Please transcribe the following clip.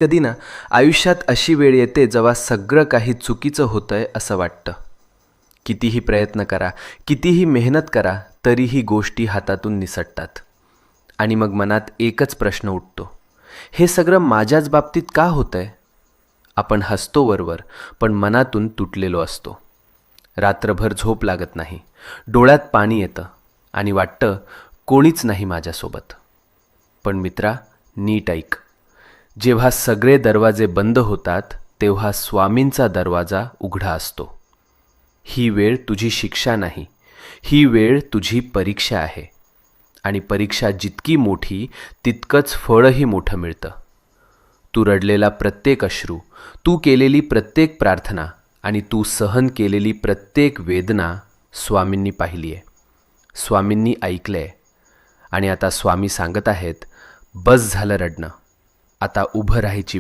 कधी ना आयुष्यात अशी वेळ येते जेव्हा सगळं काही चुकीचं होतंय असं वाटतं. कितीही प्रयत्न करा, कितीही मेहनत करा, तरीही गोष्टी हातातून निसटतात. आणि मग मनात एकच प्रश्न उठतो, हे सगळं माझ्याच बाबतीत का होतंय? आपण हसतो वरवर, पण मनातून तुटलेलो असतो. रात्रभर झोप लागत नाही, डोळ्यात पाणी येतं आणि वाटतं कोणीच नाही माझ्यासोबत. पण मित्रा, नीट ऐक, जेव्हा सगळे दरवाजे बंद होतात तेव्हा स्वामींचा दरवाजा उघडा असतो. ही वेळ तुझी शिक्षा नाही, ही वेळ तुझी परीक्षा आहे. आणि परीक्षा जितकी मोठी तितकंच फळही मोठं मिळतं. तू रडलेला प्रत्येक अश्रू, तू केलेली प्रत्येक प्रार्थना आणि तू सहन केलेली प्रत्येक वेदना स्वामींनी पाहिली आहे, स्वामींनी ऐकलं आहे. आणि आता स्वामी सांगत आहेत, बस झालं रडणं, आता उभं राहायची